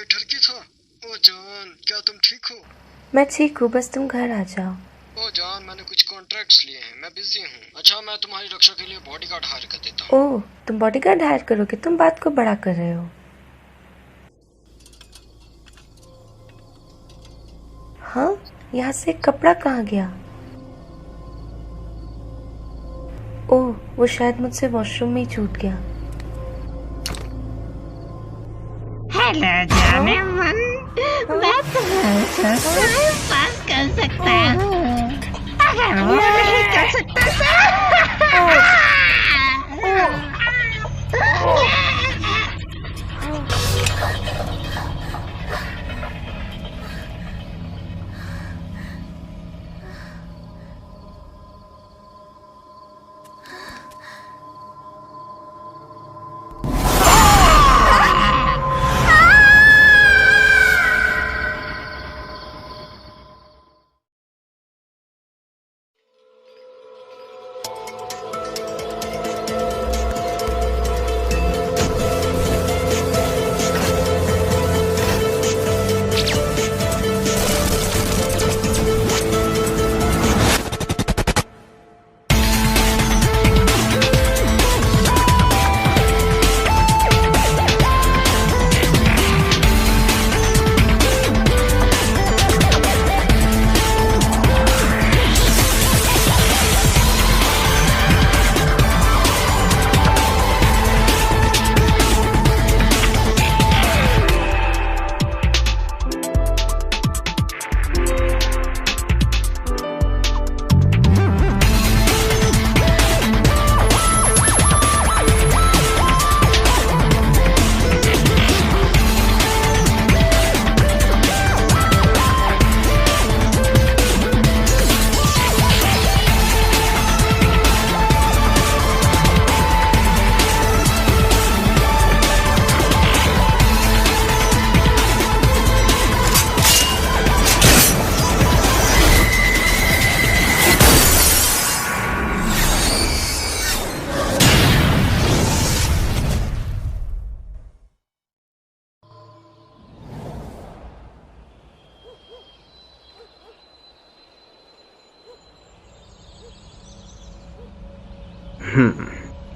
कोई ठरकी था? ओ जान, क्या तुम ठीक हो? मैं ठीक हूँ, बस तुम घर आ जाओ। ओ जान, मैंने कुछ कॉन्ट्रैक्ट्स लिए हैं, मैं बिजी हूँ। अच्छा, मैं तुम्हारी रक्षा के लिए बॉडीगार्ड हायर कर देता हूँ। ओह, तुम बॉडीगार्ड हायर करोगे? तुम बात को बड़ा कर रहे हो। हाँ, यहाँ से कपड़ा कहाँ गया? ओह, वो शायद मुझसे वॉशरूम में ही छूट गया। हेलो जाने मन, मैं तुम्हारे साथ टाइम पास कर सकता हूँ। अगर वो नहीं कर सकता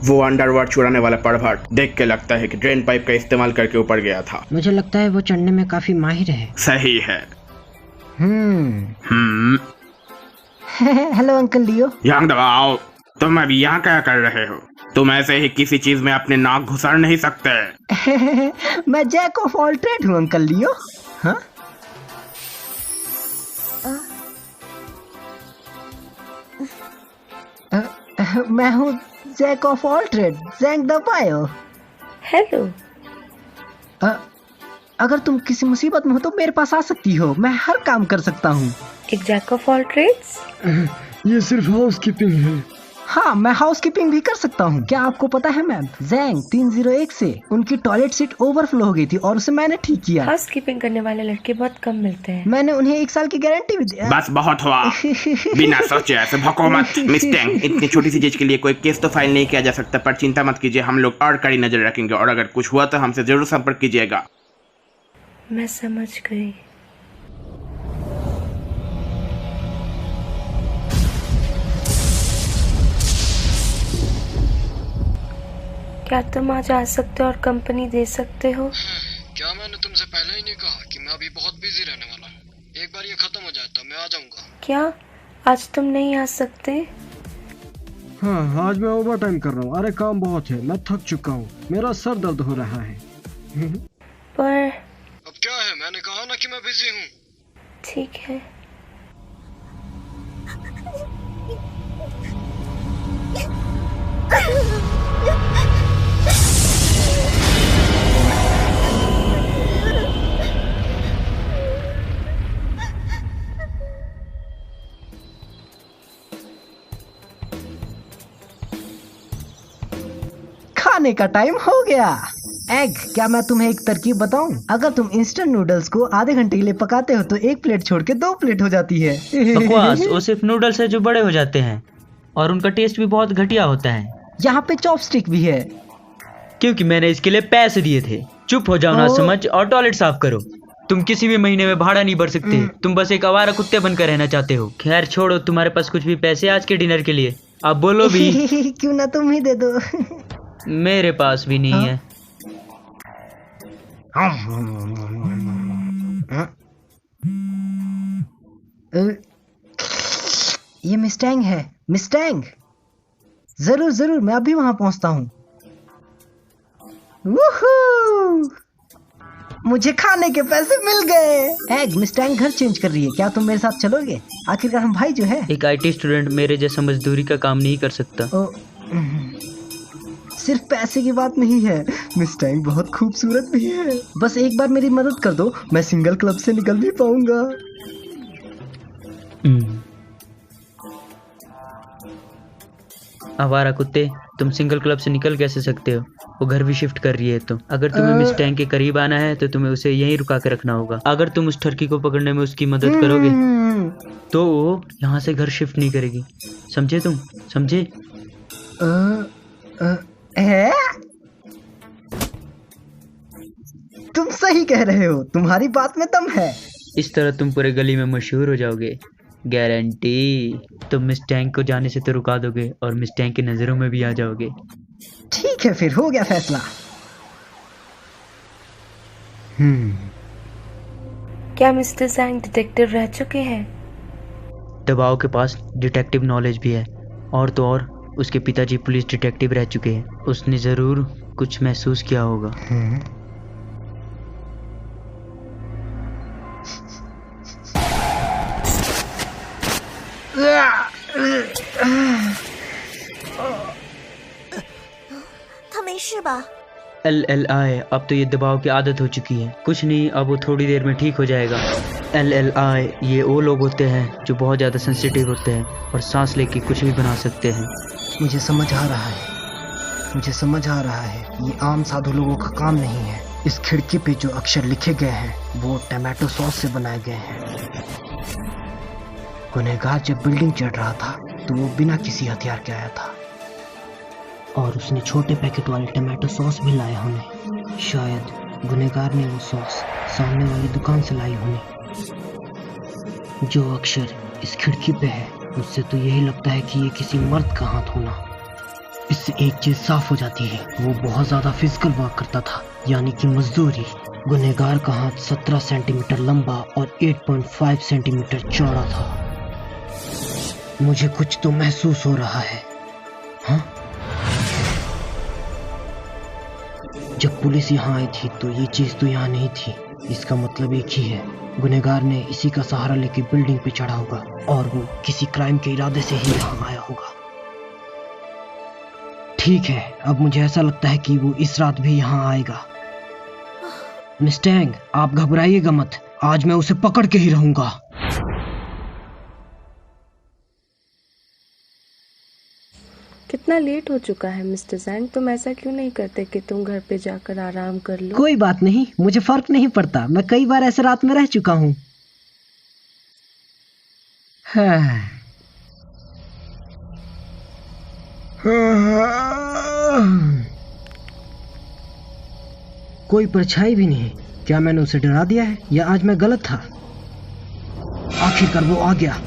वो अंडरवर्ल्ड चुराने वाला परभट देख के लगता है कि ड्रेन पाइप का इस्तेमाल करके ऊपर गया था। मुझे लगता है वो चढ़ने में काफी माहिर है। सही है। हेलो अंकल लियो। यहाँ दबाओ, तुम अभी यहाँ क्या कर रहे हो? तुम ऐसे ही किसी चीज में अपने नाक घुसा नहीं सकते। मैं जैक ऑफ ऑल ट्रेड हूँ अंकल लियो। हाँ? मैं हूँ जैक ऑफ ऑल ट्रेड, जैंग द पायो। हेलो। अगर तुम किसी मुसीबत में हो तो मेरे पास आ सकती हो, मैं हर काम कर सकता हूँ। एक जैक ऑफ ऑल ट्रेड्स? ये सिर्फ हाउसकीपिंग है। हाँ, मैं हाउसकीपिंग भी कर सकता हूँ। क्या आपको पता है मैम, जैंग 301 से उनकी टॉयलेट सीट ओवरफ्लो हो गई थी और उसे मैंने ठीक किया। हाउसकीपिंग करने वाले लड़के बहुत कम मिलते हैं। मैंने उन्हें 1 साल की गारंटी भी दी। बस बहुत हुआ। बिना सोचे ऐसे भौंको मत मिस्टर। इतनी छोटी सी चीज के लिए कोई केस तो फाइल नहीं किया जा सकता, पर चिंता मत कीजिए, हम लोग और कड़ी नजर रखेंगे और अगर कुछ हुआ तो हमसे जरूर संपर्क कीजिएगा। मैं समझ गई। क्या तुम आज आ सकते हो और कंपनी दे सकते हो? क्या मैंने तुमसे पहले ही नहीं कहा कि मैं अभी बहुत बिजी रहने वाला हूँ? एक बार ये खत्म हो जाए तो मैं आ जाऊंगा। क्या आज तुम नहीं आ सकते? हाँ, आज मैं ओवर टाइम कर रहा हूँ। अरे काम बहुत है, मैं थक चुका हूँ, मेरा सर दर्द हो रहा है। पर अब क्या है, मैंने कहा ना कि मैं बिजी हूँ। ठीक है। खाने का टाइम हो गया। एग, क्या मैं तुम्हें एक तरकीब बताऊं? अगर तुम इंस्टेंट नूडल्स को आधे घंटे के लिए पकाते हो तो 1 प्लेट छोड़ के 2 प्लेट हो जाती है। बकवास, वो सिर्फ नूडल्स है जो बड़े हो जाते हैं और उनका टेस्ट भी बहुत घटिया होता है। यहाँ पे चॉपस्टिक भी है। क्योंकि मैंने इसके लिए पैसे दिए थे। चुप हो जाओ ना समझ, और टॉयलेट साफ करो। तुम किसी भी महीने में भाड़ा नहीं भर सकते, तुम बस एक आवारा कुत्ते बनकर रहना चाहते हो। खैर छोड़ो, तुम्हारे पास कुछ भी पैसे आज के डिनर के लिए? आप बोलो भी। क्यों ना तुम ही दे दो। मेरे पास भी नहीं है। ये मिस्टैंग है, मिस्टैंग। जरूर जरूर, मैं अभी वहां पहुंचता हूँ। वूहू! मुझे खाने के पैसे मिल गए। एग, मिस्टैंग घर चेंज कर रही है, क्या तुम मेरे साथ चलोगे? आखिरकार हम भाई जो है। एक IT स्टूडेंट मेरे जैसा मजदूरी का काम नहीं कर सकता। सिर्फ पैसे की बात नहीं है, मिस्टैंग बहुत खूबसूरत भी है। बस एक बार मेरी मदद कर दो, मैं सिंगल क्लब से निकल भी पाऊंगा। आवारा कुत्ते, तुम सिंगल क्लब से निकल कैसे सकते हो? वो घर भी शिफ्ट कर रही है। तो अगर तुम्हें मिस्टैंग के करीब आना है तो तुम्हें उसे यहीं रुका के रखना होगा। अगर तुम उस ठरकी को पकड़ने में उसकी मदद करोगे तो वो यहाँ से घर शिफ्ट नहीं करेगी। समझे तुम? समझे? तुम सही कह रहे हो, तुम्हारी बात में दम है। इस तरह तुम पूरे गली में मशहूर हो जाओगे, गारंटी। तुम मिस्टैंग को जाने से तो रुका दोगे और मिस्टैंग की नजरों में भी आ जाओगे। ठीक है, फिर हो गया फैसला। क्या मिस्टर जैंग डिटेक्टिव रह चुके हैं? दबाव के पास डिटेक्टिव नॉलेज भी है, और तो और उसके पिताजी पुलिस डिटेक्टिव रह चुके हैं। उसने जरूर कुछ महसूस किया होगा। LLI, अब तो ये दबाव की आदत हो चुकी है। कुछ नहीं, अब वो थोड़ी देर में ठीक हो जाएगा। LLI, ये वो लोग होते हैं जो बहुत ज़्यादा सेंसिटिव होते हैं और सांस लेके कुछ भी बना सकते हैं। मुझे समझ आ रहा है, मुझे समझ आ रहा है। ये आम साधु लोगों का काम नहीं है। इस खिड़की पे जो अक्षर लिखे गए हैं वो टमाटो सॉस से बनाए गए हैं। गुनहगार जब बिल्डिंग चढ़ रहा था तो वो बिना किसी हथियार के आया था, और उसने छोटे पैकेट वाले टमाटो सॉस भी लाए होने। शायद गुनहगार ने वो सॉस सामने वाली दुकान से लाई होनी। जो अक्षर इस खिड़की पे है उससे तो यही लगता है कि ये किसी मर्द का हाथ होना। इससे एक चीज साफ हो जाती है, वो बहुत ज्यादा फिजिकल वर्क करता था, यानी कि मजदूरी। गुनहगार का हाथ 17 सेंटीमीटर लंबा और 8.5 सेंटीमीटर चौड़ा था। मुझे कुछ तो महसूस हो रहा है। हाँ? जब पुलिस यहाँ आई थी तो ये चीज तो यहाँ नहीं थी। इसका मतलब एक ही है, गुनहगार ने इसी का सहारा लेके बिल्डिंग पे चढ़ा होगा और वो किसी क्राइम के इरादे से ही यहाँ आया होगा। ठीक है, अब मुझे ऐसा लगता है कि वो इस रात भी यहाँ आएगा। मिस्टैंग, आप घबराइएगा मत, आज मैं उसे पकड़ के ही रहूंगा। कितना लेट हो चुका है मिस्टर जैंग, तुम ऐसा क्यों नहीं करते कि तुम घर पे जाकर आराम कर लो? कोई बात नहीं, मुझे फर्क नहीं पड़ता। मैं कई बार ऐसे रात में रह चुका हूँ। कोई परछाई भी नहीं। क्या मैंने उसे डरा दिया है या आज मैं गलत था? आखिरकार वो आ गया।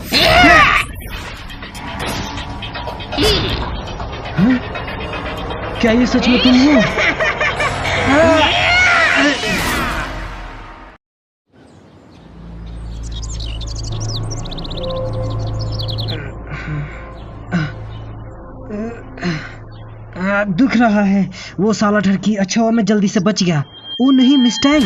क्या ये सच में तुम हो? दुख रहा है। वो साला ठरकी, अच्छा हुआ मैं जल्दी से बच गया। ओ नहीं मिस्टैंग।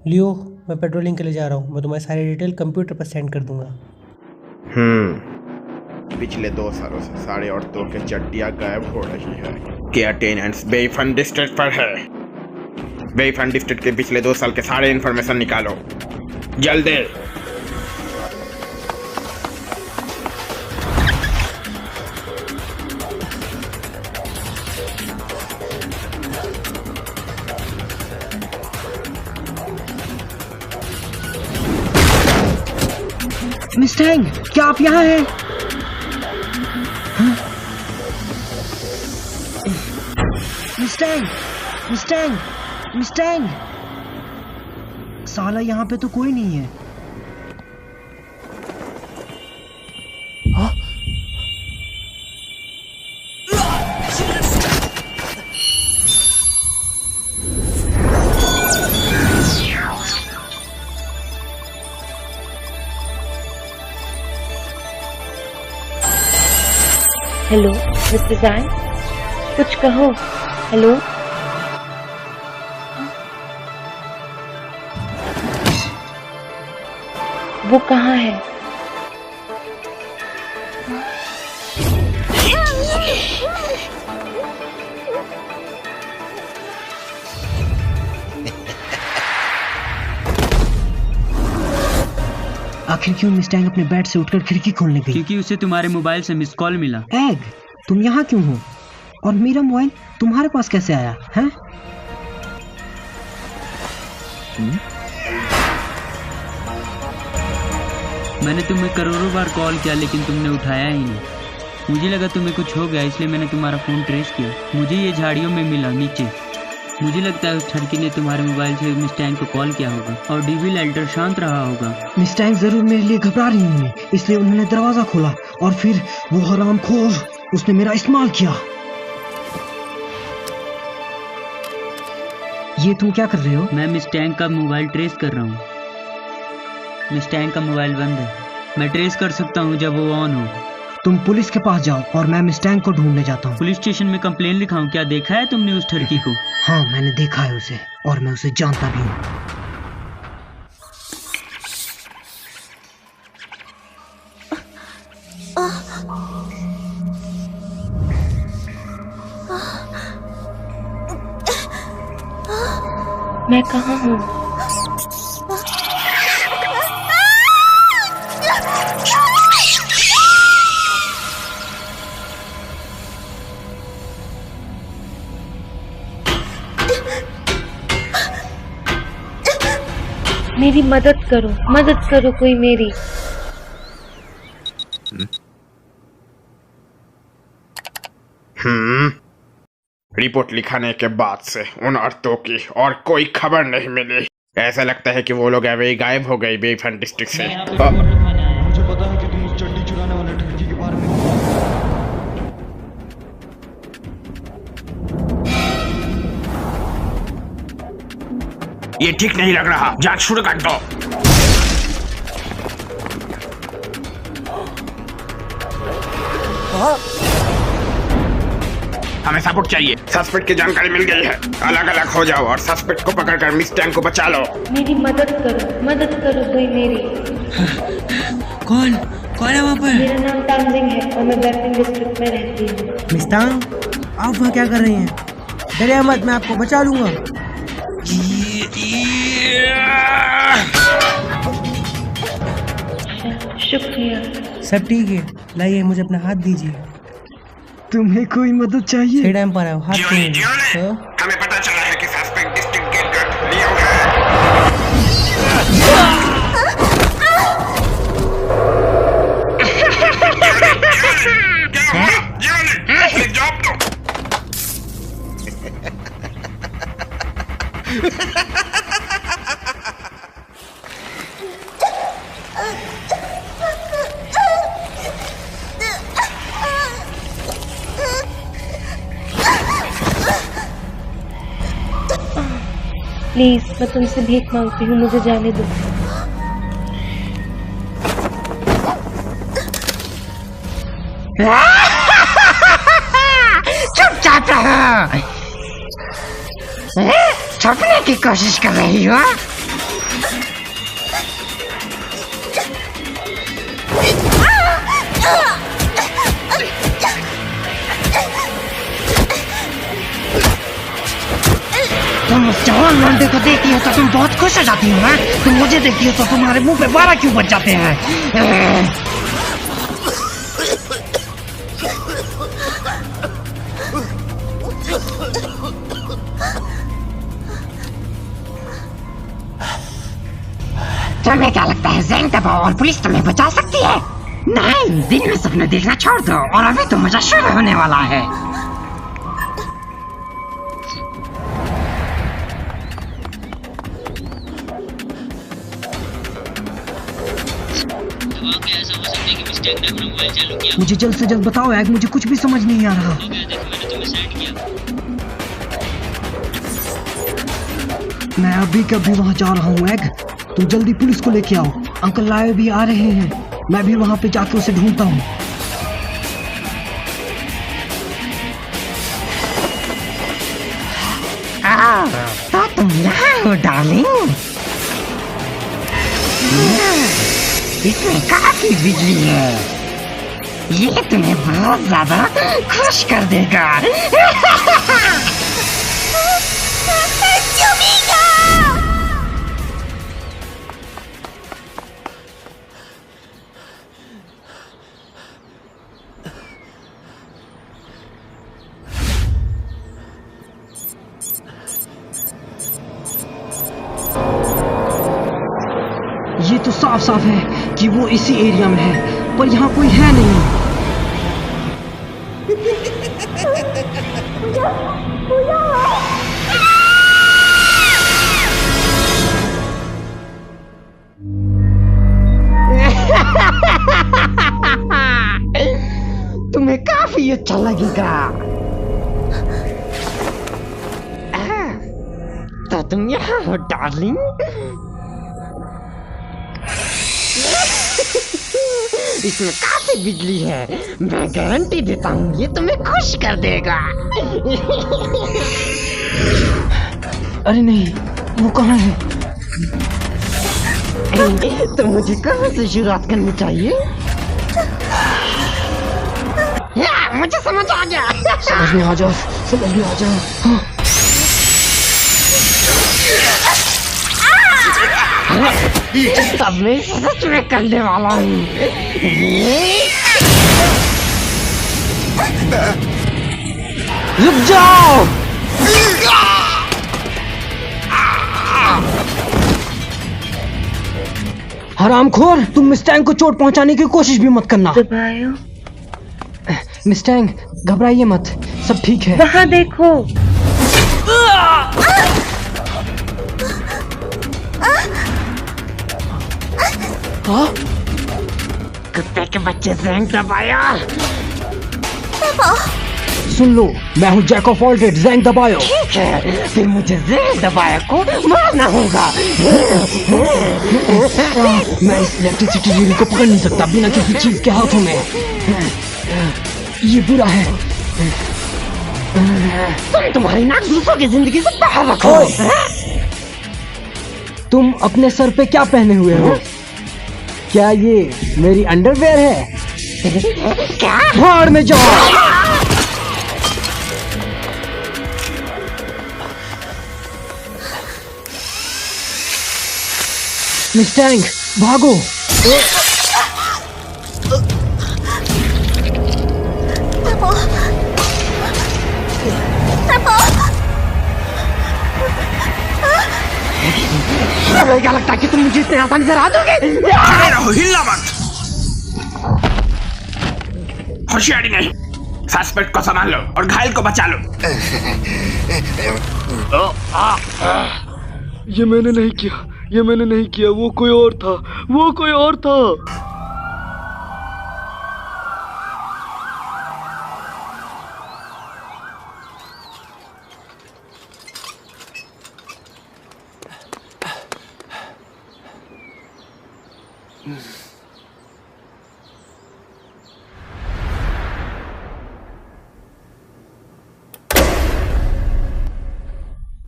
लियो, मैं पेट्रोलिंग के लिए जा रहा हूँ। मैं तुम्हारी सारी डिटेल कंप्यूटर पर सेंड कर दूंगा। पिछले 2 सालों से सारे औरतों के चड्डियाँ गायब हो रही है। क्या अटेंडेंस बेफंड डिस्ट्रिक्ट पर है? बेफंड डिस्ट्रिक्ट के पिछले 2 साल के सारे इन्फॉर्मेशन निकालो जल्दी। मिस्टैंग, क्या आप यहाँ हैं? मिस्टैंग, मिस्टैंग, मिस्टैंग। साला यहाँ पे तो कोई नहीं है। हेलो मिस्टर जैंग, कुछ कहो। हेलो। वो कहाँ है? आखिर क्यों मिस्टैंग अपने बेड से उठकर खिड़की खोलने गई? क्योंकि उसे तुम्हारे मोबाइल से मिस कॉल मिला। एग, तुम यहाँ क्यों हो? और मेरा मोबाइल तुम्हारे पास कैसे आया है? मैंने तुम्हें करोड़ों बार कॉल किया लेकिन तुमने उठाया ही नहीं। मुझे लगा तुम्हें कुछ हो गया, इसलिए मैंने तुम्हारा फोन ट्रेस किया। मुझे ये झाड़ियों में मिला नीचे। मुझे लगता है उस ठरकी ने तुम्हारे मोबाइल से मिस्टैंग को कॉल किया होगा और डीवी लाइटर शांत रहा होगा। मिस्टैंग जरूर मेरे लिए घबरा रही होंगी, इसलिए उन्होंने दरवाजा खोला और फिर वो हरामखोर उसने मेरा इस्तेमाल किया। ये तुम क्या कर रहे हो? मैं मिस्टैंग का मोबाइल ट्रेस कर रहा हूँ। मिस्टैंग का मोबाइल बंद है। मैं ट्रेस कर सकता हूँ जब वो ऑन हो। तुम पुलिस के पास जाओ और मैं मिस्टैंग को ढूंढने जाता हूँ। पुलिस स्टेशन में कंप्लेन लिखाऊं? क्या देखा है तुमने उस ठरकी को? हाँ, मैंने देखा है उसे और मैं उसे जानता भी हूँ। मैं कहाँ हूँ? मेरी मदद करो कोई मेरी। रिपोर्ट लिखाने के बाद से उन औरतों की और कोई खबर नहीं मिली। ऐसा लगता है कि वो लोग अभी गायब हो गए बेफन डिस्ट्रिक्ट से। मुझे पता है कि तुम उस चड्डी चुराने वाले ठरकी के बारे में। ये ठीक नहीं लग रहा, जांच शुरू कर दो। हमें सबूत चाहिए। सस्पेक्ट की जानकारी मिल गई है। अलग अलग हो जाओ और सस्पेक्ट को पकड़कर मिस्टैंग को बचा लो। मेरी मदद करो कोई मेरी। कौन है वहाँ पर? मेरा नाम तांजिंग है और मैं बेफिन डिस्ट्रिक्ट में रहती हूँ। मिस्तांग, आप वहाँ क्या कर रही हैं? डरे मत, मैं आपको बचा लूंगा। शुक्रिया। सब ठीक है, लाइए मुझे अपना हाथ दीजिए। तुम्हें कोई मदद चाहिए? सही टाइम पर आओ, हाथ दीजिए। हमें पता चला है कि सस्पेक्ट डिस्ट्रिक्ट गेट का लिया है। प्लीज, मैं तुमसे भीख मांगती हूँ, मुझे जाने दो। चुपचाप रहो। छुपने की कोशिश कर रही हो? तुम उस जवान लौंडे को देखती हो तो तुम बहुत खुश हो जाती हो ना? तुम मुझे देखती हो तो तुम्हारे मुंह पे 12 क्यों बच जाते हैं? तुम्हें क्या लगता है ज़ैंग दबाओ और पुलिस तुम्हें बचा सकती है? नहीं, दिन में सपने देखना छोड़ दो और अभी तो मजा शुरू होने वाला है। हो गया, ऐसा हो सकता है कि मिस्टेक ने अपना मोबाइल चालू किया। मुझे जल्द से जल्द बताओ एग, मुझे कुछ भी समझ नहीं आ रहा। हो गया, देखो मैंने तुम्हें सेंड किया। मैं अभी के अभी वहाँ जा रहा हूँ एग, तुम जल्दी पुलिस को लेके आओ। अंकल लायो भी आ रहे हैं, मैं भी वहाँ पे जाके उसे ढूंढता हूँ। तो तुम यहाँ हो डार्लिंग। इसमें काफी बिजली है, ये तुम्हें बहुत ज्यादा खुश कर देगा। ये तो साफ साफ है कि वो इसी एरिया में है, पर यहाँ कोई है नहीं। तुम्हें काफी अच्छा लगेगा। तो तुम यहाँ हो डार्लिंग। इसमें काफी बिजली है, मैं गारंटी देता हूँ ये तुम्हें खुश कर देगा। अरे नहीं, वो कहाँ है? तो मुझे कहाँ से शुरुआत करनी चाहिए? मुझे समझ आ गया। समझ में आ जा, समझ में आ जा। हाँ। तब मैं सच में करने वाला हूँ। रुक जाओ। हरामखोर, तुम मिस्टैंग को चोट पहुंचाने की कोशिश भी मत करना। दबायो। मिस्टैंग, घबराइए मत, सब ठीक है। वहाँ देखो। हाँ? कुत्ते के बच्चे जैंग दबाया। सुन लो, मैं हूँ जैक ऑफ ऑल ट्रेड्स, जैंग दबायो। ठीक है, फिर मुझे जैंग दबाया को मारना होगा। मैं इस इलेक्ट्रिसिटी रील को पकड़ नहीं सकता बिना किसी चीज के हाथों में। ये बुरा है। तुम्हारी नाक दूसरों की जिंदगी से बाहर रखो। तुम अपने सर पे क्या पहने हुए हो? क्या ये मेरी अंडरवेयर है? क्या? भाड़ में जाओ। मिस्टैंग, भागो। क्या लगता है कि तुम मुझे इतने आसानी से हरा दोगे? खड़े रहो, हिलना मत। होशियारी नहीं, सस्पेक्ट को संभाल लो और घायल को बचा लो। ये मैंने नहीं किया, ये मैंने नहीं किया, वो कोई और था, वो कोई और था।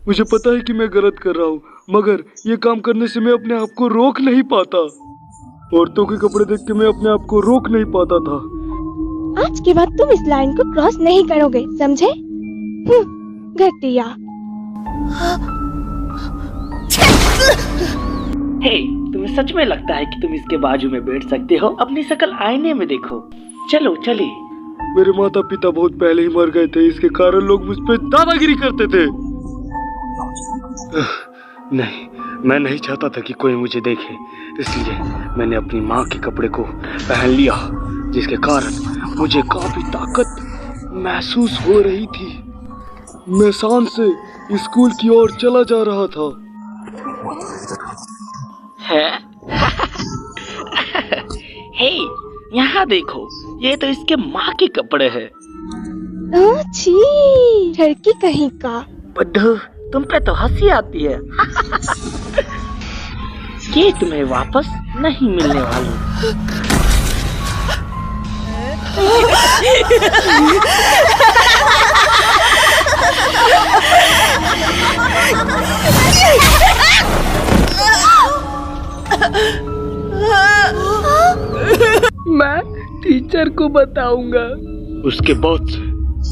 मुझे पता है कि मैं गलत कर रहा हूँ, मगर ये काम करने से मैं अपने आप को रोक नहीं पाता। औरतों के कपड़े देख के मैं अपने आप को रोक नहीं पाता था। आज के बाद तुम इस लाइन को क्रॉस नहीं करोगे, समझे? घटिया। हे, तुम्हें सच में लगता है कि तुम इसके बाजू में बैठ सकते हो? अपनी शक्ल आईने में देखो। चलो चले। मेरे माता पिता बहुत पहले ही मर गए थे, इसके कारण लोग मुझ पर दादागिरी करते थे। नहीं, मैं नहीं चाहता था कि कोई मुझे देखे, इसलिए मैंने अपनी माँ के कपड़े को पहन लिया, जिसके कारण मुझे काफी ताकत महसूस हो रही थी। मैं शान से स्कूल की ओर चला जा रहा था। यहाँ देखो, ये तो इसके माँ के कपड़े हैं। छी, लड़की कहीं का। बुद्धू, तुम पे तो हंसी आती है। ये तुम्हें वापस नहीं मिलने वाली। मैं टीचर को बताऊंगा। उसके बाद से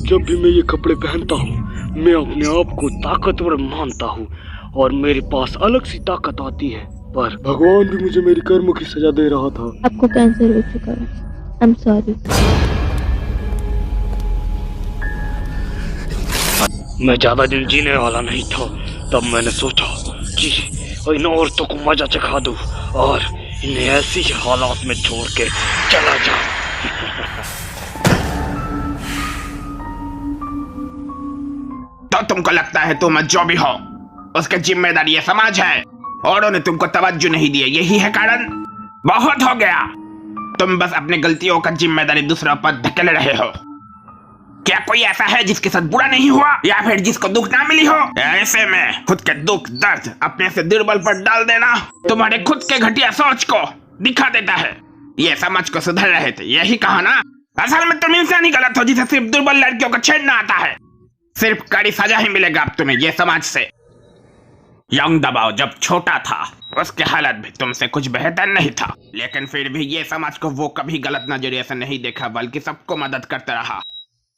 जब भी मैं ये कपड़े पहनता हूँ, मैं अपने आप को ताकतवर मानता हूँ और मेरे पास अलग सी ताकत आती है। पर भगवान भी मुझे मेरी कर्मों की सजा दे रहा था। आपको कैंसर हो चुका है। I am sorry. मैं ज्यादा दिन जीने वाला नहीं था, तब मैंने सोचा कि इन औरतों को मजा चखा दूं और इन्हें ऐसी हालात में छोड़ के चला जाऊं। तो तुमको लगता है तुम जो भी हो उसकी जिम्मेदारी ये समाज है और उन्हें तुमको तवज्जो नहीं दिए, यही है कारण? बहुत हो गया। तुम बस अपनी गलतियों का जिम्मेदारी दूसरों पर धकेल रहे हो। क्या कोई ऐसा है जिसके साथ बुरा नहीं हुआ या फिर जिसको दुख ना मिली हो? ऐसे में खुद के दुख दर्द अपने से दुर्बल पर डाल देना तुम्हारे खुद के घटिया सोच को दिखा देता है। ये समझ को सुधर रहे थे, यही कहा ना? असल में तुम इंसान ही गलत हो जिसे सिर्फ दुर्बल लड़कियों को छेड़ना आता है। सिर्फ कड़ी सजा ही मिलेगा अब तुम्हें ये समाज से। यंग दबाव जब छोटा था उसके हालत भी तुमसे कुछ बेहतर नहीं था, लेकिन फिर भी ये समाज को वो कभी गलत नजरिए से नहीं देखा, बल्कि सबको मदद करता रहा।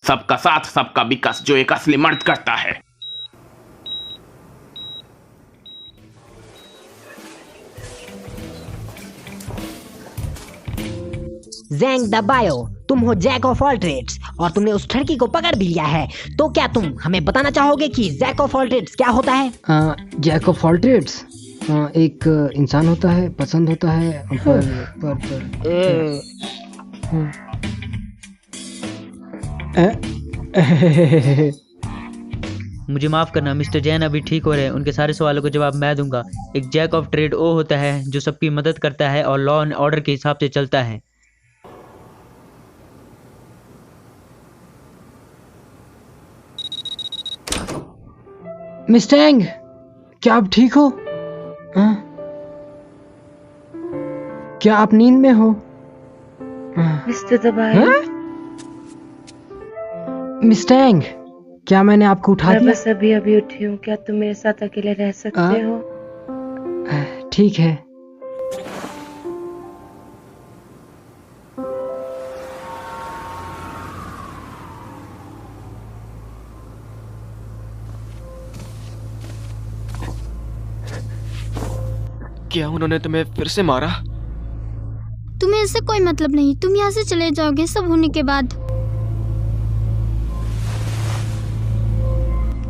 सबका साथ सबका विकास जो एक असली मर्द करता है। ज़ैंग द बायो, तुम हो जैक ऑफ ऑल ट्रेड्स और तुमने उस लड़की को पकड़ भी लिया है। तो क्या तुम हमें बताना चाहोगे कि जैक ऑफ ऑल ट्रेड्स क्या होता है? जैक ऑफ ऑल ट्रेड्स एक इंसान होता है, पसंद होता है पर मुझे माफ करना मिस्टर जैन, अभी ठीक हो रहे हैं। उनके सारे सवालों का जवाब मैं दूंगा। एक जैक ऑफ ट्रेड वो होता है जो सबकी मदद करता है और लॉ एंड ऑर्डर के हिसाब से चलता है। मिस्टैंग, क्या आप ठीक हो? क्या आप नींद में हो? मिस्टर दबायो, मिस्टैंग, क्या मैंने आपको उठा दिया? मैं बस अभी अभी उठी हूँ। क्या तुम मेरे साथ अकेले रह सकते हो? ठीक है। क्या उन्होंने तुम्हें फिर से मारा? तुम्हें इससे कोई मतलब नहीं, तुम यहाँ से चले जाओगे सब होने के बाद।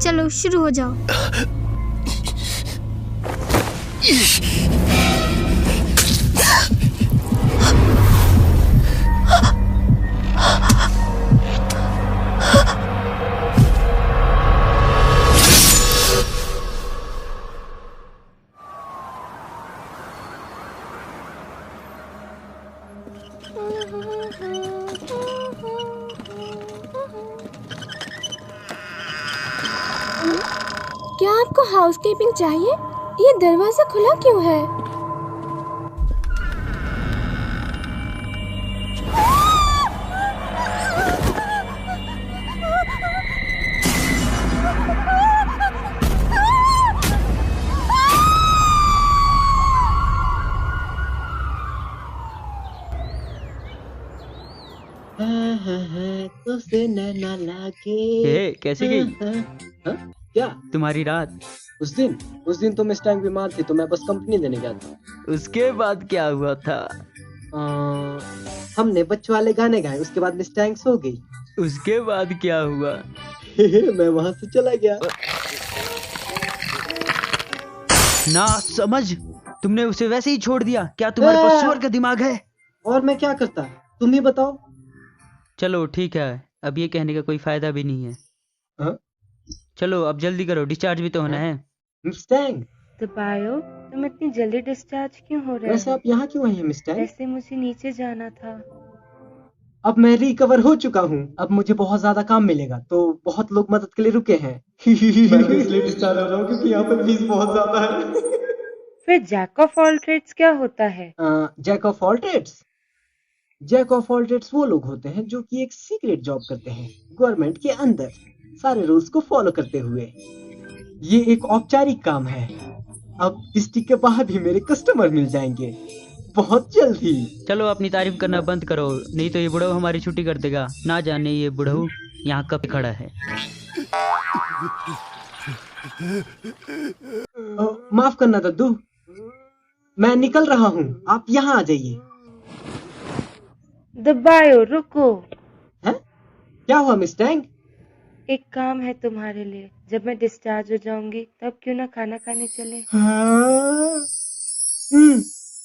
चलो शुरू हो जाओ। क्या आपको हाउसकीपिंग चाहिए? ये दरवाजा खुला क्यों है? कैसे गई क्या तुम्हारी रात? उस दिन तो मिस्टैंग बीमार थी तो मैं बस कंपनी देने गया था। उसके बाद क्या हुआ था? हमने बच्चों वाले गाने गाए, उसके बाद मिस्टैंग सो गई। उसके बाद क्या हुआ? मैं वहां से चला गया। ना समझ, तुमने उसे वैसे ही छोड़ दिया? क्या तुम्हारे पास सुअर का दिमाग है? और मैं क्या करता, तुम ही बताओ। चलो ठीक है, अब ये कहने का कोई फायदा भी नहीं है। चलो अब जल्दी करो, डिस्चार्ज भी तो होना है। मिस्टैंग, दबायो, तुम इतनी जल्दी डिस्चार्ज क्यों हो रहे हो? वैसे आप यहाँ क्यों आई हैं मिस्टैंग? वैसे मुझे नीचे जाना था। अब मैं रिकवर हो चुका हूँ। अब मुझे बहुत ज्यादा काम मिलेगा, तो बहुत लोग मदद के लिए रुके हैं। मैं तो इसलिए डिस्चार्ज हो रहा हूँ क्योंकि यहाँ पे फीस बहुत ज्यादा है। फिर जैक ऑफ ऑल ट्रेड्स क्या होता है? Jack of all trades, jack of all trades वो लोग होते हैं जो कि एक सीक्रेट जॉब करते हैं गवर्नमेंट के अंदर, सारे रूल्स को फॉलो करते हुए। ये एक औपचारिक काम है। अब डिस्ट्रिक्ट के बाहर भी मेरे कस्टमर मिल जाएंगे बहुत जल्द ही। चलो अपनी तारीफ करना बंद करो, नहीं तो ये बुढ़ऊ हमारी छुट्टी कर देगा। ना जाने ये बुढ़ऊ यहाँ कब खड़ा है। माफ करना दद्दू, मैं निकल रहा हूँ, आप यहाँ आ जाइए। दबायो, रुको। है? क्या हुआ मिस टैंग? एक काम है तुम्हारे लिए। जब मैं डिस्चार्ज हो जाऊंगी तब क्यों ना खाना खाने चले?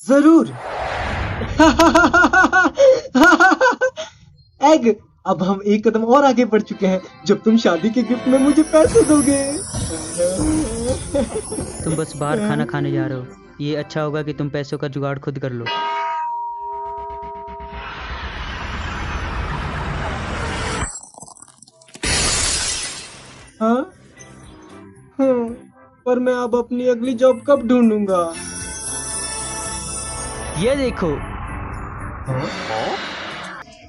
जरूर। एग, अब हम एक कदम और आगे बढ़ चुके हैं जब तुम शादी के गिफ्ट में मुझे पैसे दोगे। तुम बस बाहर खाना खाने जा रहे हो, ये अच्छा होगा कि तुम पैसों का जुगाड़ खुद कर लो। हाँ? पर मैं अब अपनी अगली जॉब कब ढूंढूंगा? ये देखो।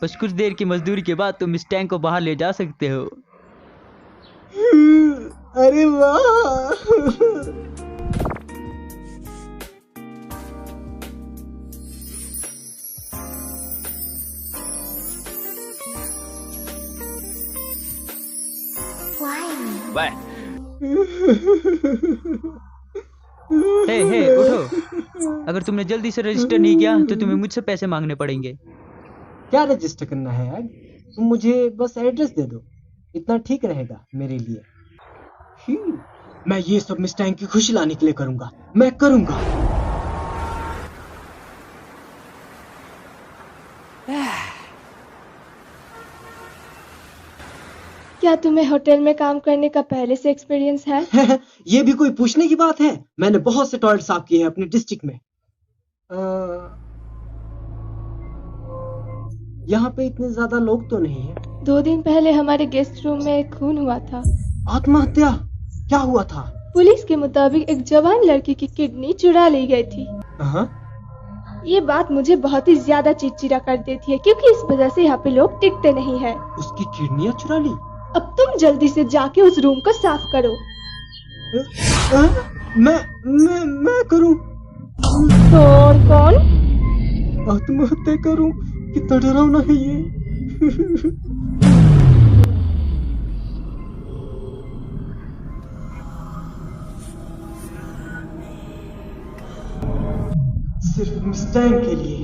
बस कुछ देर की मजदूरी के बाद तुम इस टैंक को बाहर ले जा सकते हो। अरे वाह। हे उठो। अगर तुमने जल्दी से रजिस्टर नहीं किया तो तुम्हें मुझसे पैसे मांगने पड़ेंगे। क्या रजिस्टर करना है यार? तुम मुझे बस एड्रेस दे दो, इतना ठीक रहेगा मेरे लिए। मैं ये सब मिस टैंक की खुशी लाने के लिए करूंगा, मैं करूंगा। क्या तुम्हें होटल में काम करने का पहले से एक्सपीरियंस है? ये भी कोई पूछने की बात है? मैंने बहुत से टॉयलेट साफ किए हैं अपने डिस्ट्रिक्ट में। यहाँ पे इतने ज्यादा लोग तो नहीं है। 2 दिन पहले हमारे गेस्ट रूम में एक खून हुआ था। आत्महत्या? क्या हुआ था? पुलिस के मुताबिक एक जवान लड़की की किडनी चुरा ली गई थी। ये बात मुझे बहुत ही ज्यादा चिड़चिड़ा कर देती है क्योंकि इस वजह से यहाँ पे लोग टिकते नहीं है। उसकी किडनियाँ चुरा ली? अब तुम जल्दी से जाके उस रूम को साफ करो। मैं करूं? और कौन? आत्महत्या करूं? कितना डरावना है ये। सिर्फ मिस्टैंग के लिए।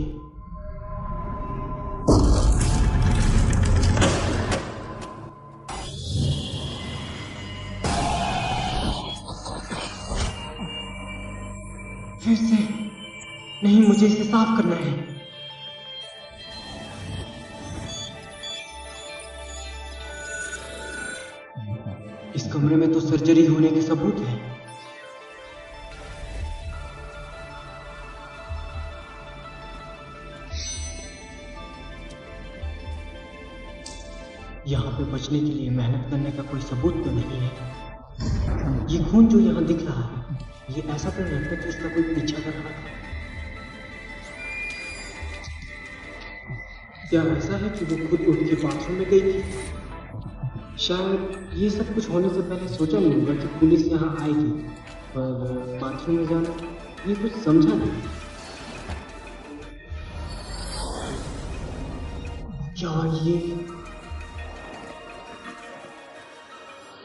फिर से नहीं, मुझे इसे साफ करना है। इस कमरे में तो सर्जरी होने के सबूत हैं। यहाँ पे बचने के लिए मेहनत करने का कोई सबूत तो नहीं है। ये खून जो यहाँ दिख रहा है, ये ऐसा तो नहीं है कि इसका कोई पीछा कर रहा था। क्या ऐसा है कि वो खुद उठ के बाथरूम में गई थी? शायद ये सब कुछ होने से पहले सोचा नहीं होगा कि पुलिस यहाँ आएगी, पर बाथरूम में जाना ये कुछ समझा नहीं। क्या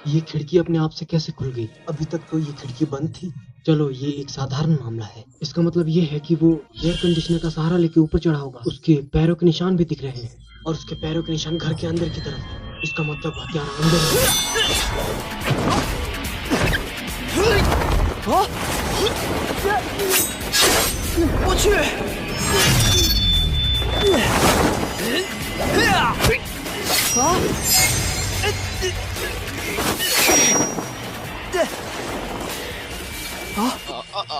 ये खिड़की अपने आप से कैसे खुल गई? अभी तक तो ये खिड़की बंद थी। चलो, ये एक साधारण मामला है। इसका मतलब ये है कि वो एयर कंडीशनर का सहारा लेके ऊपर चढ़ा होगा। उसके पैरों के निशान भी दिख रहे हैं और उसके पैरों के निशान घर के अंदर की तरफ है। इसका मतलब हत्यारा अंदर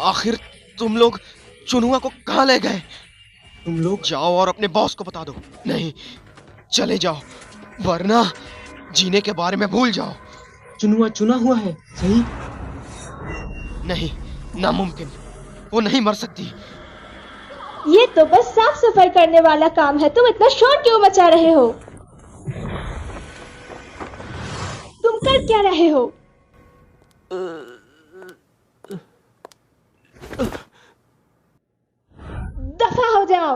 आखिर तुम लोग चुनुआ को कहाँ ले गए? तुम लोग जाओ और अपने बॉस को बता दो। नहीं, चले जाओ, वरना जीने के बारे में भूल जाओ। चुनुआ चुना हुआ है, सही? नहीं, नामुमकिन, वो नहीं मर सकती। ये तो बस साफ सफाई करने वाला काम है, तुम इतना शोर क्यों मचा रहे हो? तुम कर क्या रहे हो? दफा हो जाओ।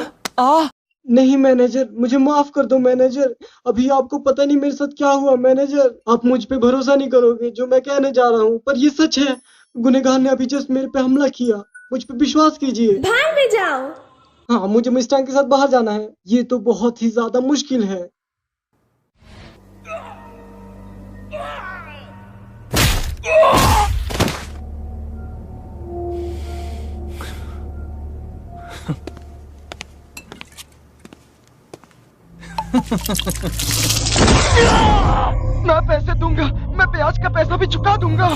नहीं मैनेजर, मुझे माफ कर दो मैनेजर। अभी आपको पता नहीं मेरे साथ क्या हुआ मैनेजर। आप मुझ पे भरोसा नहीं करोगे जो मैं कहने जा रहा हूँ, पर ये सच है। गुनहगार ने अभी जस्ट मेरे पे हमला किया, मुझ पे विश्वास कीजिए। बाहर में जाओ। हाँ, मुझे मिस्टैंग के साथ बाहर जाना है। ये तो बहुत ही ज्यादा मुश्किल है। मैं पैसे दूंगा, मैं ब्याज का पैसा भी चुका दूंगा।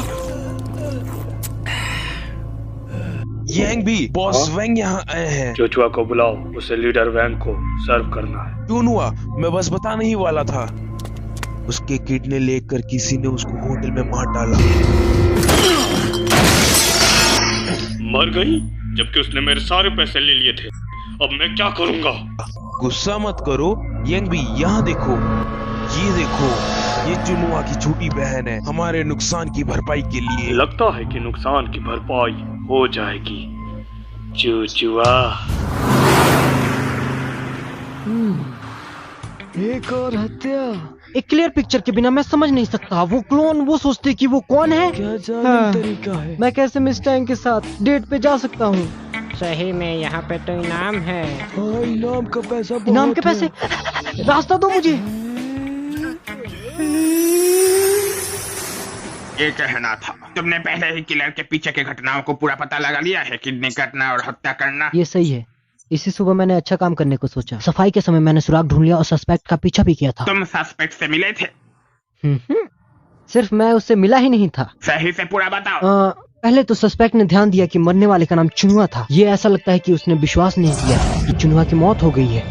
यांग भी बॉस वैंग यहाँ आए हैं। चुचुआ को बुलाओ, उसे लीडर वैंग को सर्व करना है। क्यों हुआ? मैं बस बताने ही वाला था। उसके किडनी लेकर किसी ने उसको होटल में मार डाला। मर गई, जबकि उसने मेरे सारे पैसे ले लिए थे। अब मैं क्या करूंगा? गुस्सा मत करो यांग भी, यहाँ देखो, ये देखो, ये चुनुआ की छोटी बहन है। हमारे नुकसान की भरपाई के लिए लगता है कि नुकसान की भरपाई हो जाएगी। चुचुआ एक और हत्या। एक क्लियर पिक्चर के बिना मैं समझ नहीं सकता। वो क्लोन वो सोचते कि वो कौन है। क्या जालिम तरीका है। मैं कैसे मिस्टैंग के साथ डेट पे जा सकता हूँ? सही में यहाँ पे तो इनाम है। हाँ, इनाम का पैसा बहुत इनाम के पैसे? रास्ता दो मुझे। ये कहना था, तुमने पहले ही किलर के पीछे के घटनाओं को पूरा पता लगा लिया है। किडनी काटना और हत्या करना। ये सही है। इसी सुबह मैंने अच्छा काम करने को सोचा। सफाई के समय मैंने सुराग ढूंढ लिया और सस्पेक्ट का पीछा भी किया था। तुम सस्पेक्ट से मिले थे? सिर्फ मैं उससे मिला ही नहीं था। सही से पूरा बताओ। पहले तो सस्पेक्ट ने ध्यान दिया कि मरने वाले का नाम चुनुआ था। ये ऐसा लगता है कि उसने विश्वास नहीं किया कि चुनुआ की मौत हो गई है।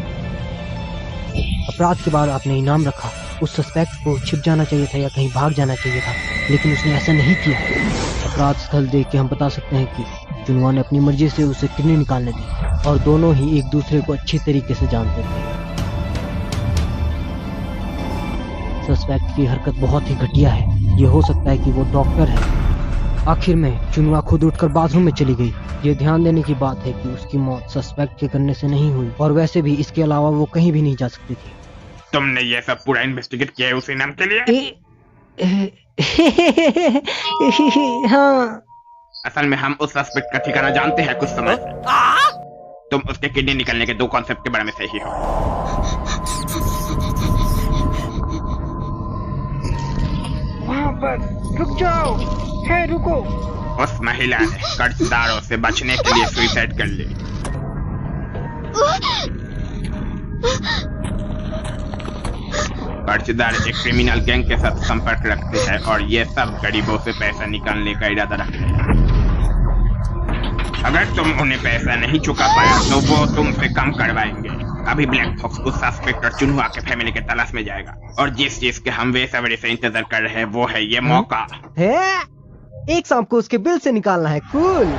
अपराध के बाद आपने इनाम रखा। उस सस्पेक्ट को छिप जाना चाहिए था या कहीं भाग जाना चाहिए था, लेकिन उसने ऐसा नहीं किया। अपराध स्थल देख के हम बता सकते हैं कि चुनुआ ने अपनी मर्जी से उसे किडनी निकालने दी और दोनों ही एक दूसरे को अच्छी तरीके से जानते थे। सस्पेक्ट की हरकत बहुत ही घटिया है। ये हो सकता है कि वो डॉक्टर है। आखिर में चुनुआ खुद उठकर बाथरूम में चली गई। ये ध्यान देने की बात है कि उसकी मौत सस्पेक्ट के करने से नहीं हुई, और वैसे भी इसके अलावा वो कहीं भी नहीं जा सकती थी। तुमने ये सब पूरा इन्वेस्टिगेट किया है उस इनाम के लिए? हाँ। असल में हम उस सस्पेक्ट का ठिकाना जानते हैं कुछ समय से। तुम उसके किडनी निकलने के 2 कॉन्सेप्ट के बारे में सही हो। वहाँ पर रुक जाओ। है, रुको। उस महिला ने कर्जदारों से बचने के लिए सुसाइड कर ली। कर्जदार एक क्रिमिनल गैंग के साथ संपर्क रखते हैं और ये सब गरीबों से पैसा निकालने का इरादा रखते हैं। अगर तुम उन्हें पैसा नहीं चुका पाए तो वो तुमसे कम करवाएंगे। अभी ब्लैक फॉक्स उस सस्पेक्ट और चुनुआ के फैमिली के तलाश में जाएगा, और जिस चीज के हम बेसब्री से इंतजार कर रहे हैं वो है ये मौका। है? एक सांप को उसके बिल से निकालना है। कूल।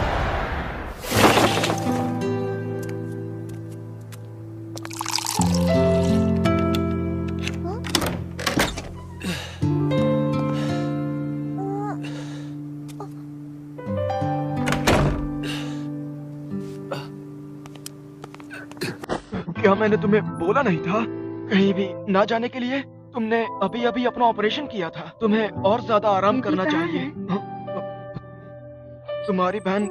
क्या मैंने तुम्हें बोला नहीं था कहीं भी ना जाने के लिए? तुमने अभी अभी अपना ऑपरेशन किया था, तुम्हें और ज्यादा आराम करना चाहिए। तुम्हारी बहन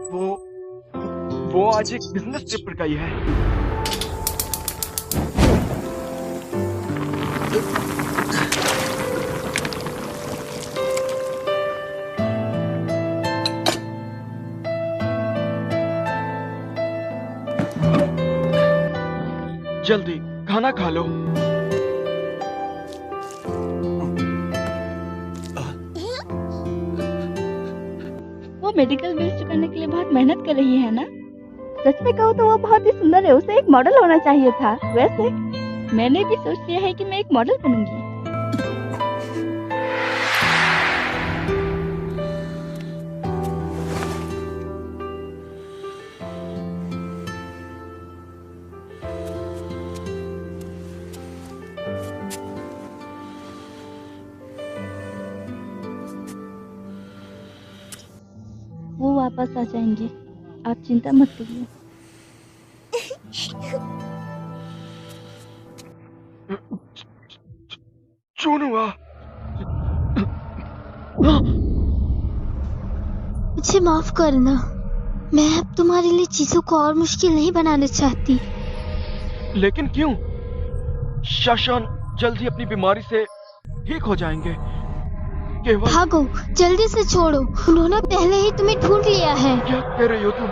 वो आज एक बिजनेस ट्रिप पर गई है। जल्दी खाना खा लो। वो मेडिकल बिल चुकाने के लिए बहुत मेहनत कर रही है ना? सच में कहो तो वो बहुत ही सुंदर है, उसे एक मॉडल होना चाहिए था। वैसे मैंने भी सोच लिया है कि मैं एक मॉडल बनूंगी। वो वापस आ जाएंगे, आप चिंता मत करिए। चुनुआ, मुझे माफ करना, मैं अब तुम्हारे लिए चीजों को और मुश्किल नहीं बनाना चाहती। लेकिन क्यों? शशान जल्दी अपनी बीमारी से ठीक हो जाएंगे। केवल भागो, जल्दी से छोड़ो, उन्होंने पहले ही तुम्हें ढूंढ लिया है। क्या कह रही हो तुम?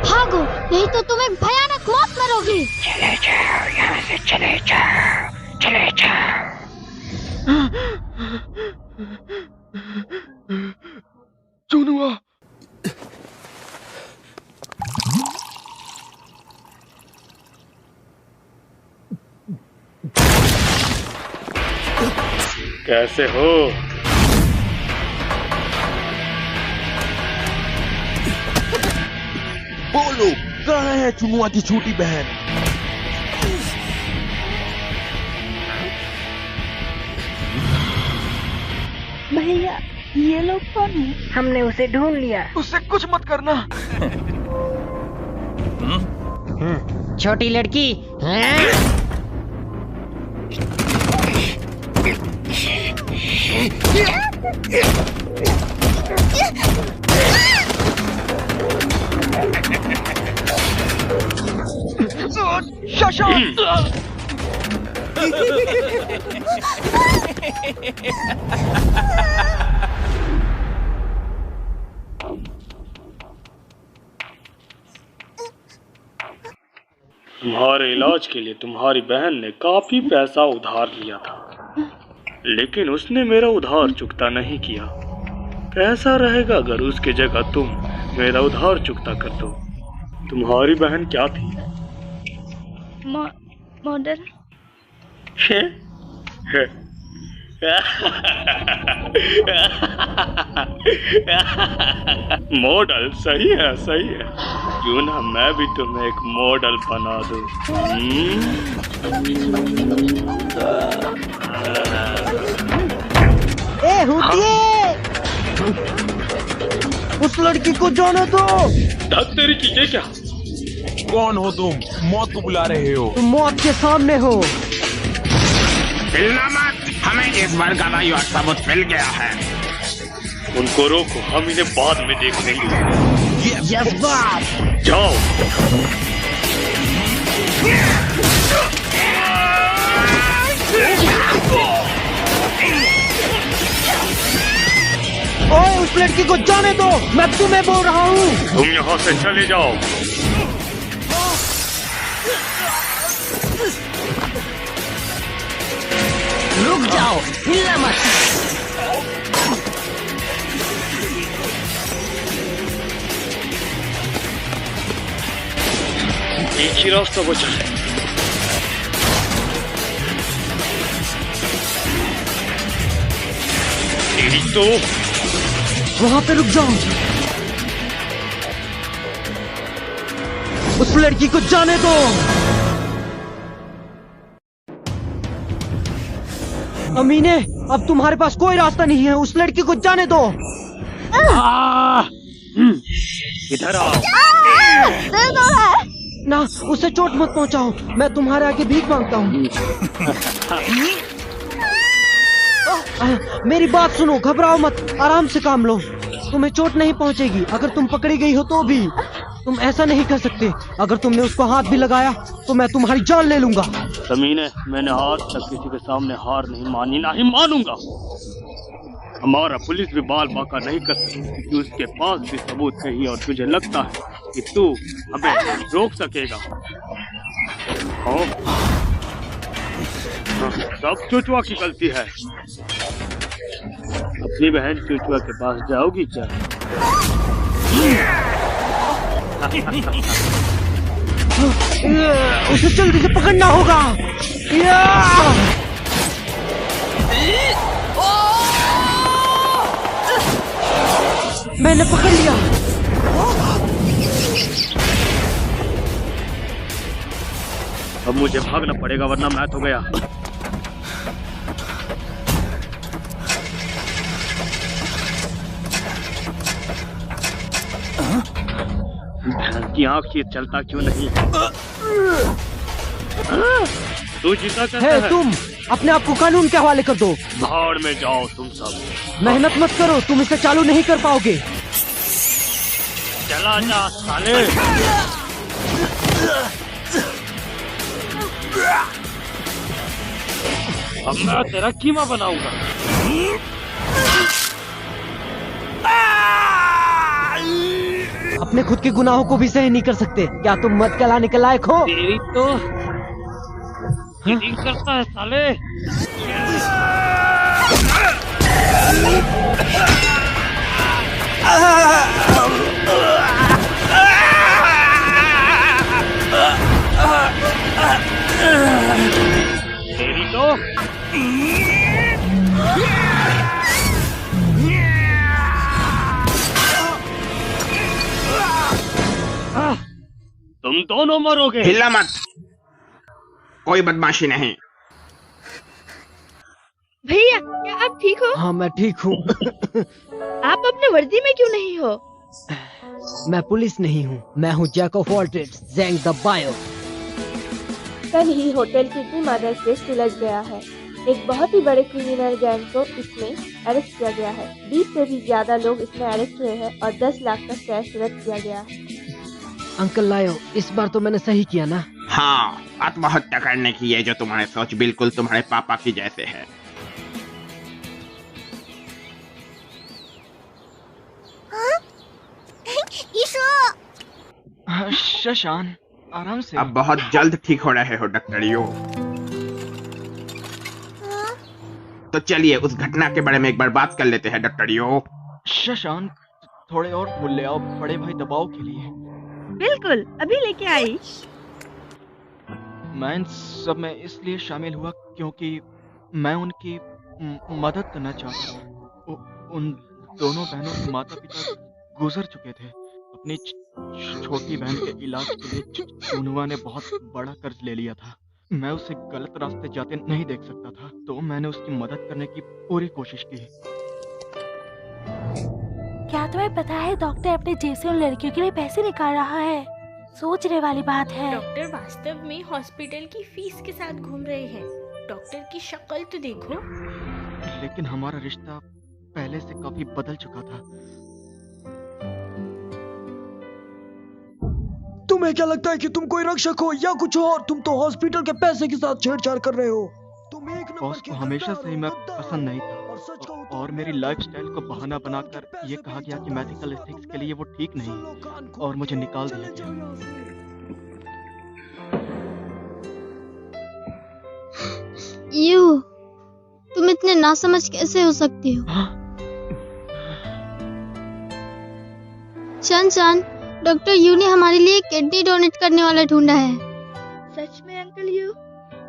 भागो, नहीं तो तुम एक भयानक मौत मरोगी। चले जाओ यहाँ से, चले जाओ, चले जाओ। चुनुआ, कैसे हो? बोलो, कहाँ है चुनुआ की छोटी बहन? भैया, ये लोग कौन है? हमने उसे ढूंढ लिया। उससे कुछ मत करना। छोटी लड़की, तुम्हारे इलाज के लिए तुम्हारी बहन ने काफी पैसा उधार लिया था, लेकिन उसने मेरा उधार चुकता नहीं किया। कैसा रहेगा अगर उसकी जगह तुम मेरा उधार चुकता कर दो? तुम्हारी बहन क्या थी? मॉडल। मॉडल, सही है, सही है। क्यों ना मैं भी तुम्हें एक मॉडल बना दूं? ए हुटिए, उस लड़की को जाने दो। धत तेरी की, ये क्या? कौन हो तुम? मौत को बुला रहे हो? तुम मौत के सामने हो। हिलना मत, हमें इस बार गवाही और सबूत मिल गया है। उनको रोको, हम इन्हें बाद में देख लेंगे। यस बाप। जाओ। ओए, उस लड़की को जाने दो, मैं तुम्हें बोल रहा हूँ। तुम यहाँ से चले जाओ। रुक जाओ, हिलना मत। एक ही रास्ता बचा है। तेरी तो वहाँ पे रुक जाओ। उस लड़की को जाने दो। अमीने, अब तुम्हारे पास कोई रास्ता नहीं है, उस लड़की को जाने दो। इधर आओ। ना, उसे चोट मत पहुंचाओ, मैं तुम्हारे आगे भीख मांगता हूँ। मेरी बात सुनो, घबराओ मत, आराम से काम लो, तुम्हें चोट नहीं पहुंचेगी। अगर तुम पकड़ी गई हो तो भी तुम ऐसा नहीं कर सकते। अगर तुमने उसको हाथ भी लगाया तो मैं तुम्हारी जान ले लूंगा। समीने, मैंने आज तक किसी के सामने हार नहीं मानी, ना ही मानूंगा। हमारा पुलिस भी बाल बाका नहीं कर सकती क्योंकि उसके पास भी सबूत नहीं, और तुझे लगता है कि तू हमें रोक सकेगा? हाँ, सब चुचुआ की गलती है। अपनी बहन चुचुआ के पास जाओगी क्या? उसे जल्दी से पकड़ना होगा। मैंने पकड़ लिया। अब मुझे भागना पड़ेगा वरना मैं तो गया। बहन की आँख, ये चलता क्यों नहीं? तू जीता कैसे है? तुम अपने आप को कानून के हवाले कर दो। भाड़ में जाओ तुम सब। मेहनत मत करो, तुम इसे चालू नहीं कर पाओगे। चला जा साले। अब मैं तेरा कीमा बनाऊंगा। अपने खुद के गुनाहों को भी सही नहीं कर सकते। क्या तुम मत कहलाने के लायक हो? तेरी तो चीटिंग करता है साले। तेरी तो तुम दोनों मरोगे। हिला मत, कोई बदमाशी नहीं। भैया, क्या आप ठीक हो? हाँ, मैं ठीक हूँ। आप अपने वर्दी में क्यों नहीं हो? मैं पुलिस नहीं हूँ, मैं हूँ जैक ऑफ ऑल ट्रेड्स, ज़ैंग द बायो। कल ही होटल किडनी मर्डर केस सुलझ गया है। एक बहुत ही बड़े क्रिमिनल गैंग को इसमें अरेस्ट किया गया है। 20 से भी ज्यादा लोग इसमें अरेस्ट हुए हैं और 10 लाख का कैश जब्त किया गया है। अंकल लायो, इस बार तो मैंने सही किया ना? हाँ, आत्महत्या करने की ये जो तुम्हारी सोच बिल्कुल तुम्हारे पापा की जैसे है। शशान, आराम से। अब बहुत जल्द ठीक हो रहे हो डॉक्टर यो। तो चलिए उस घटना के बारे में एक बार बात कर लेते हैं डॉक्टर यो। शशान, थोड़े और फूल ले आओ बड़े भाई दबाव के लिए। बिल्कुल, अभी लेके आई। मैं इन सब में इसलिए शामिल हुआ क्योंकि मैं उनकी मदद करना चाहता हूँ। उन दोनों बहनों के माता पिता गुजर चुके थे। अपनी छोटी बहन के इलाज के लिए चुनुआ ने बहुत बड़ा कर्ज ले लिया था। मैं उसे गलत रास्ते जाते नहीं देख सकता था, तो मैंने उसकी मदद करने की पूरी कोशिश की। क्या तुम्हें पता है डॉक्टर अपने जेब से उन लड़कियों के लिए पैसे निकाल रहा है? सोचने वाली बात है। डॉक्टर वास्तव में हॉस्पिटल की फीस के साथ घूम रहे हैं। डॉक्टर की शक्ल तो देखो। लेकिन हमारा रिश्ता पहले से काफी बदल चुका था। तुम्हें क्या लगता है कि तुम कोई रक्षक हो या कुछ और? तुम तो हॉस्पिटल के पैसे के साथ छेड़छाड़ कर रहे हो। तुम एक बॉस को हमेशा से ही मैं पसंद नहीं था और मेरी लाइफस्टाइल को बहाना बनाकर ये कहा गया कि मेडिकल एथिक्स के लिए वो ठीक नहीं और मुझे निकाल दिया गया। यू, तुम इतने नासमझ कैसे हो सकते हो? शन, डॉक्टर यू ने हमारे लिए किडनी डोनेट करने वाला ढूंढा है। सच में अंकल यू,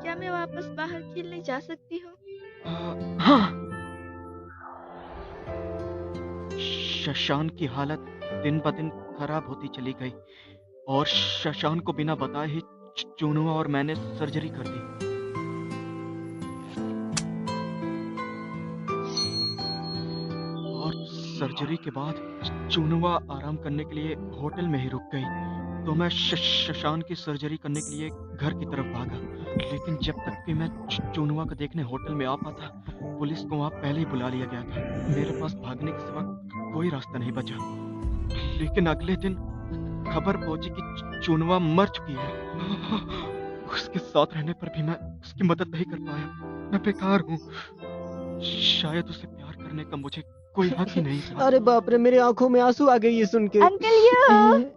क्या मैं वापस बाहर खेलने जा सकती हूँ? हाँ। शशान की हालत दिन ब दिन खराब होती चली गई और शशान को बिना बताए ही चुनुआ और मैंने सर्जरी कर दी। और सर्जरी के बाद चुनुआ आराम करने के लिए होटल में ही रुक गई, तो मैं शशान की सर्जरी करने के लिए घर की तरफ भागा। लेकिन जब तक कि मैं चुनुआ को देखने होटल में आ पाता, पुलिस को वहाँ पहले ही बुला लिया गया था। मेरे पास भागने के सिवा कोई रास्ता नहीं बचा। लेकिन अगले दिन खबर पहुंची कि चुनुआ मर चुकी है। उसके साथ रहने पर भी मैं उसकी मदद नहीं कर पाया। मैं बेकार हूँ। शायद उसे प्यार करने का मुझे कोई हक ही नहीं था। अरे बाप रे, मेरी आंखों में आंसू आ गए ये सुन के। अंकल यू,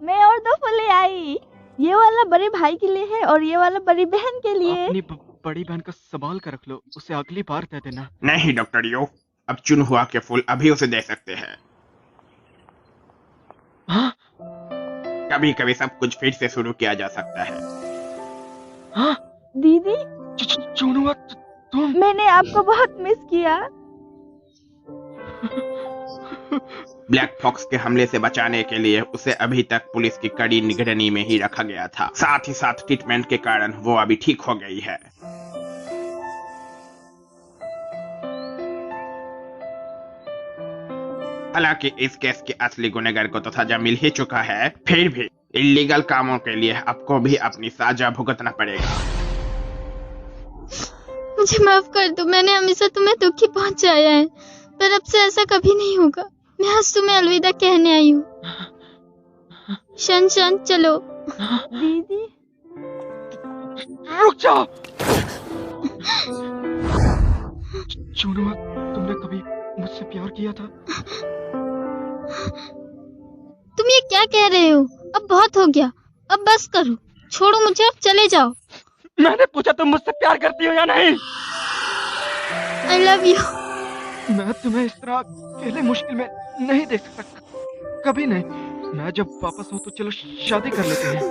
मैं और 2 फूल ले आई। ये वाला बड़े भाई के लिए है और ये वाला बड़ी बहन के लिए। अपनी बड़ी बहन का संभाल कर रख लो, उसे अगली बार दे देना। नहीं डॉक्टर यो, अब चुनुआ के फूल अभी उसे दे सकते हैं। हाँ? कभी कभी सब कुछ फिर से शुरू किया जा सकता है। हाँ? दीदी चुनुआ तुम? मैंने आपको बहुत मिस किया। ब्लैक फॉक्स के हमले से बचाने के लिए उसे अभी तक पुलिस की कड़ी निगरानी में ही रखा गया था। साथ ही साथ ट्रीटमेंट के कारण वो अभी ठीक हो गई है। हालांकि इस केस के असली गुनहगार को तो सजा मिल ही चुका है, फिर भी इल्लीगल कामों के लिए आपको भी अपनी सजा भुगतना पड़ेगा। मुझे माफ कर दो, मैंने हमेशा तुम्हें दुखी पहुंचाया है, पर अब से ऐसा कभी नहीं होगा। मैं आज तुम्हें अलविदा कहने आई हूँ। शन चलो। दीदी रुक जाओ। चुनुआ, तुमने कभी मुझसे प्यार किया था? तुम ये क्या कह रहे हो? अब बहुत हो गया, अब बस करो, छोड़ो मुझे, अब चले जाओ। मैंने पूछा तुम मुझसे प्यार करती हो या नहीं? I love you। मैं तुम्हें इस तरह अकेले मुश्किल में नहीं देख सकता, कभी नहीं। मैं जब वापस आऊं तो चलो शादी कर लेते हैं।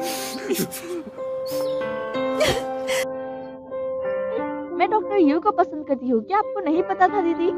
मैं डॉक्टर यू को पसंद करती हूँ, क्या आपको नहीं पता था दीदी?